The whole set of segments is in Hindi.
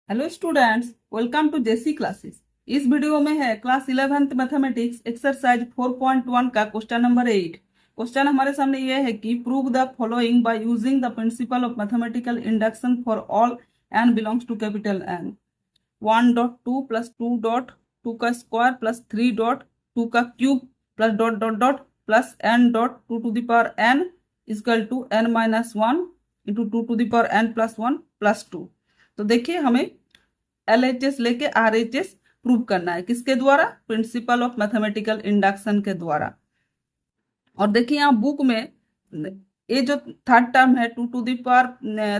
Hello students, welcome to JC classes. इस वीडियो में है क्लास 11th मैथमेटिक्स एक्सरसाइज 4.1 का क्वेश्चन नंबर 8। क्वेश्चन हमारे सामने ये है कि prove the following by using the principle of mathematical induction for all N belongs to capital N. 1.2 plus 2.2 का स्क्वायर प्लस 3.2 का cube plus dot dot dot plus n dot 2 to the power n is equal to n minus 1 into 2 to the power n plus 1 plus 2। तो देखिए, हमें LHS लेके RHS प्रूव करना है। किसके द्वारा? प्रिंसिपल ऑफ मैथमेटिकल इंडक्शन के द्वारा। और देखिए यहाँ बुक में ये जो थर्ड टर्म है 2 to the power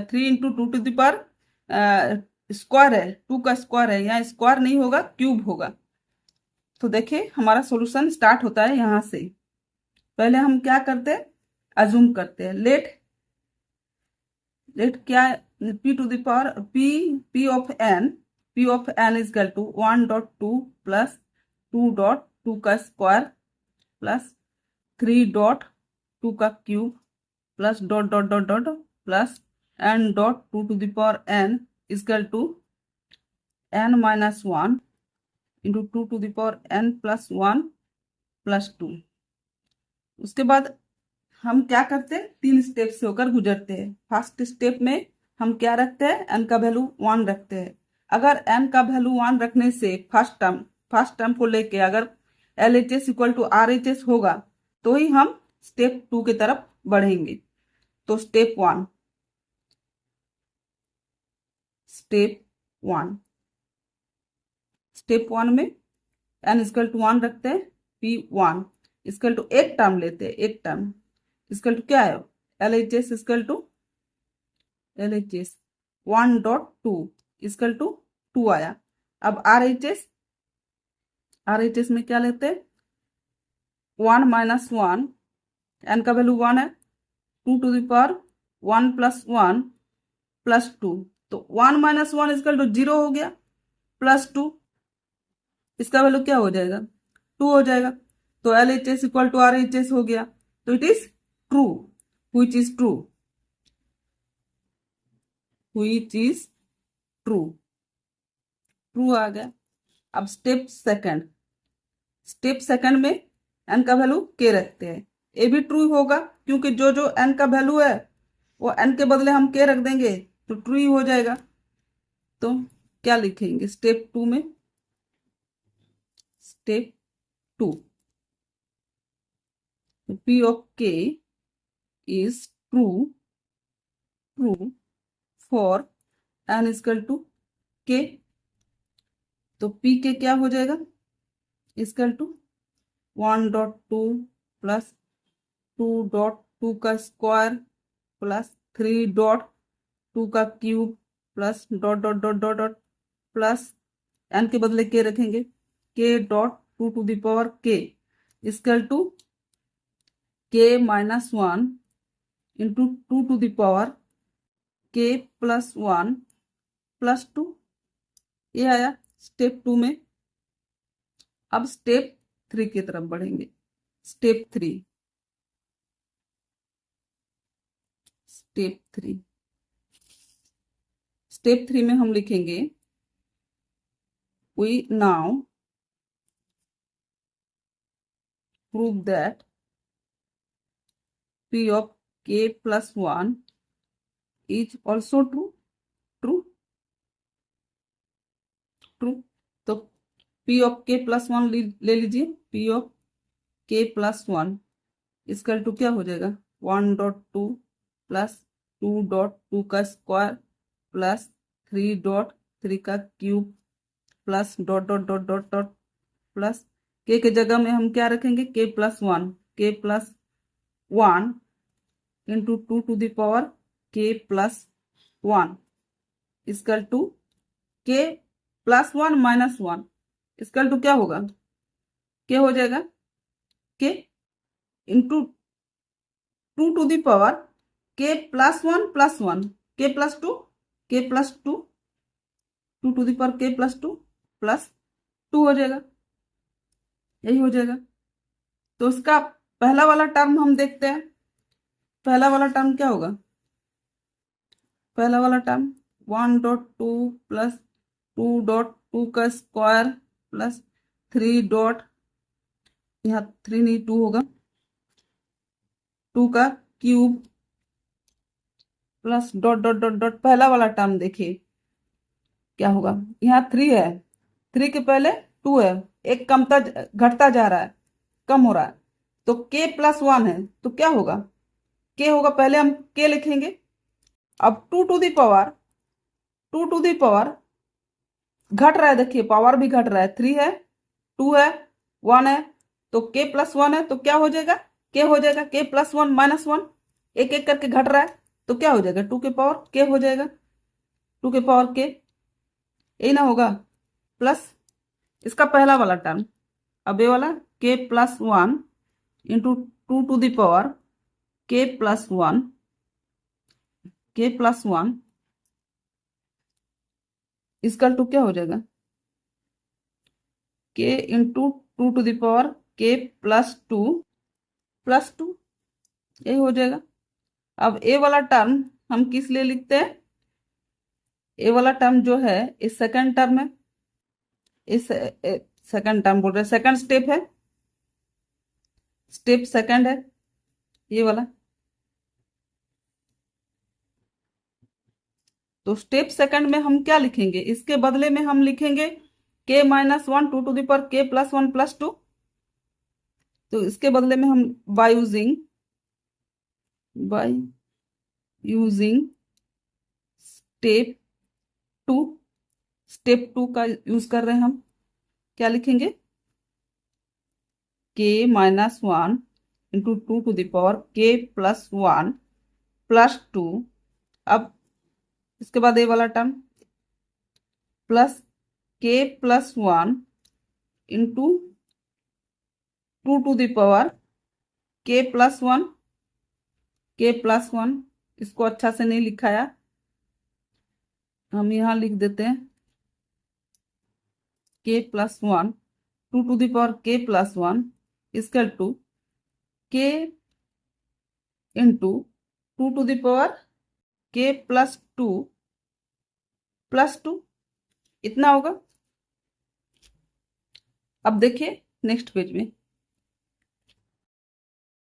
3 into 2 to the power square है, 2 का स्क्वायर है, यहाँ स्क्वायर नहीं होगा, क्यूब होगा। तो देखिए हमारा सॉल्यूशन स्टार्ट होता है यहाँ से। पहले हम क्या करते हैं, अज्यूम करते हैं। लेट क्या, p to the power p of n is equal to 1.2 plus 2.2 का स्क्वायर प्लस 3.2 का cube plus dot dot dot dot plus n dot 2 to the power n is equal to n minus 1 into 2 to the power n plus 1 plus 2। उसके बाद हम क्या करते हैं, 3 स्टेप से होकर गुजरते हैं। फर्स्ट स्टेप में हम क्या रखते हैं, n का वैल्यू 1 रखते हैं। अगर n का वैल्यू 1 रखने से फर्स्ट टर्म को लेके अगर LHS इक्वल टू RHS होगा तो ही हम स्टेप 2 की तरफ बढ़ेंगे। तो स्टेप 1 स्टेप 1 में n इक्वल टू 1 रखते हैं, P1 इक्वल टू एक टर्म लेते हैं, एक टर्म इक्वल टू क्या है, LHS equal to LHS 1.2 equal to 2 आया। अब RHS में क्या लेते हैं, 1 माइनस 1, n का वैल्यू 1 है, 2 to the power 1 plus 1 plus 2। तो 1 माइनस 1 इक्वल टू 0 हो गया, प्लस 2 इसका वैल्यू क्या हो जाएगा, 2 हो जाएगा। तो LHS इक्वल टू RHS हो गया। तो it is true, which is true, which is true, true आ गया। अब स्टेप सेकंड में n का वैल्यू k रखते हैं। ये भी ट्रू होगा क्योंकि जो जो n का वैल्यू है वो n के बदले हम k रख देंगे तो ट्रू ही हो जाएगा। तो क्या लिखेंगे स्टेप 2 में, step 2 p of k is true for n equal to k। तो p के क्या हो जाएगा, इक्वल टू 1.2 प्लस 2.2 का स्क्वायर प्लस 3.2 का cube plus dot dot dot dot dot plus n के बदले k रखेंगे, k dot 2 to the power k equal to k minus 1 into 2 to the power k plus 1 plus 2। ये आया स्टेप 2 में। अब स्टेप 3 की तरफ बढ़ेंगे। स्टेप 3 में हम लिखेंगे, we now prove that p of k plus 1 is also true। तो p of k plus 1 ले लीजिए, p of k plus 1 इसका टू क्या हो जाएगा, 1.2 प्लस 2.2 का स्क्वायर प्लस 3.3 का cube plus dot dot dot dot dot plus k के जगह में हम क्या रखेंगे, k plus 1 into 2 to the power k plus 1 equal to k plus 1 minus 1 equal to क्या होगा, k हो जाएगा k into 2 to the power k plus 1 plus 1 k plus 2 2 to the power k plus 2 plus 2 हो जाएगा, यही हो जाएगा। तो इसका पहला वाला टर्म हम देखते हैं। पहला वाला टर्म क्या होगा, पहला वाला टर्म 1.2 प्लस 2 डॉट 2 का स्क्वायर प्लस 3 डॉट, यहाँ 3 नहीं 2 होगा, 2 का cube plus dot dot dot dot, पहला वाला टर्म देखिए क्या होगा। यहाँ 3 है, 3 के पहले 2 है, एक कमता घटता जा रहा है, कम हो रहा है, तो k प्लस 1 है, तो क्या होगा, k होगा, पहले हम k लिखेंगे। अब 2 to the power, 2 to the power घट रहा है, देखिए पावर भी घट रहा है, 3 है, 2 है, 1 है, तो k प्लस 1 है, तो क्या हो जाएगा, k हो जाएगा k प्लस 1 माइनस 1, एक एक करके घट रहा है, तो क्या हो जाएगा 2 के पावर k हो जाएगा, 2 के पावर k, यही ना होगा, प्लस इसका पहला वाला टर्म, अब ये वाला k plus 1 into 2 to the power k plus 1, k plus 1 इसका टू क्या हो जाएगा, k into 2 to the power k plus 2 plus 2, यही हो जाएगा। अब ए वाला टर्म हम किस लिए लिखते हैं, ए वाला टर्म जो है इस सेकंड टर्म है, इस सेकंड टर्म बोल रहे, सेकंड स्टेप है, स्टेप सेकंड है ये वाला, तो स्टेप सेकंड में हम क्या लिखेंगे, इसके बदले में हम लिखेंगे k minus 1 2 to the power k plus 1 plus 2, तो इसके बदले में हम बाय यूजिंग स्टेप 2, स्टेप 2 का यूज कर रहे हैं हम, क्या लिखेंगे k minus 1 into 2 to the power k plus 1 plus 2, अब इसके बाद ये वाला term plus k plus 1 into 2 to the power k plus 1, k plus 1, इसको अच्छा से नहीं लिखाया, हम यहाँ लिख देते हैं k plus 1 2 to the power k plus 1 equal to k into 2 to the power k plus 2 plus 2, इतना होगा। अब देखिए नेक्स्ट पेज में,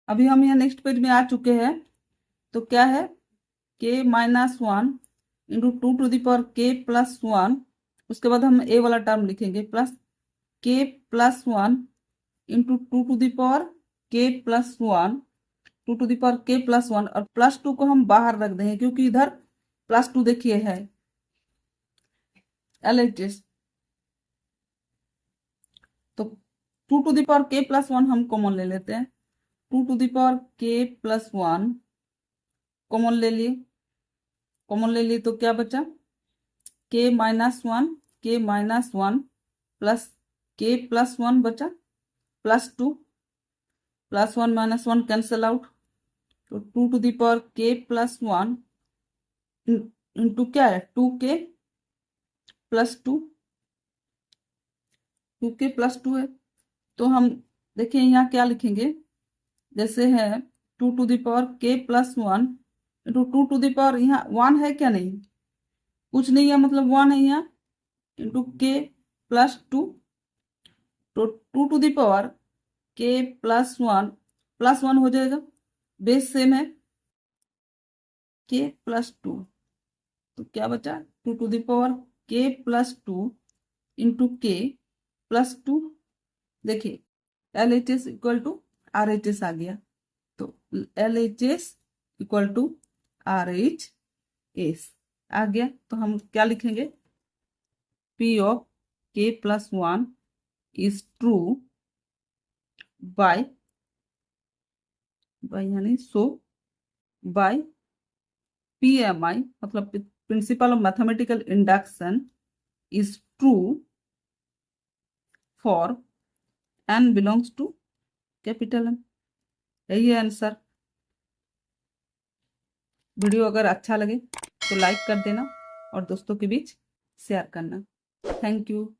अभी हम यहाँ नेक्स्ट पेज में आ चुके हैं, तो क्या है k minus 1 into 2 to the power k plus 1, उसके बाद हम ए वाला टर्म लिखेंगे plus k plus 1 into 2 to the power k plus 1, 2 to the power k plus 1, और प्लस 2 को हम बाहर रख देंगे क्योंकि इधर प्लस 2 देखिए है LHS, तो 2 to the power k plus 1 हम कॉमन ले लेते हैं, 2 to the power k plus 1 common ले लिए, कॉमन ले लिए तो क्या बचा k minus 1 plus k plus 1 बचा plus 2, plus 1 minus 1 cancel out, तो 2 to the power k plus 1 into क्या है 2k प्लस 2, 2k प्लस 2 है, तो हम देखिए यहाँ क्या लिखेंगे, जैसे है 2 to the power k plus 1 into 2 to the power, यहाँ 1 है क्या, नहीं कुछ नहीं है, मतलब 1 है यहाँ, इंटू k प्लस 2, तो 2 to the power k plus 1 हो जाएगा, बेस सेम है k प्लस 2, तो क्या बचा 2 to the power k plus 2 into k plus 2, देखिए LHS इक्वल टू RHS आ गया, तो LHS इक्वल टू RHS आ गया, तो हम क्या लिखेंगे P of k plus 1 is true by यानी सो बाय PMI, मतलब principle of mathematical induction is true for n belongs to capital M, यही है आंसर। वीडियो अगर अच्छा लगे तो लाइक कर देना और दोस्तों के बीच शेयर करना। Thank you.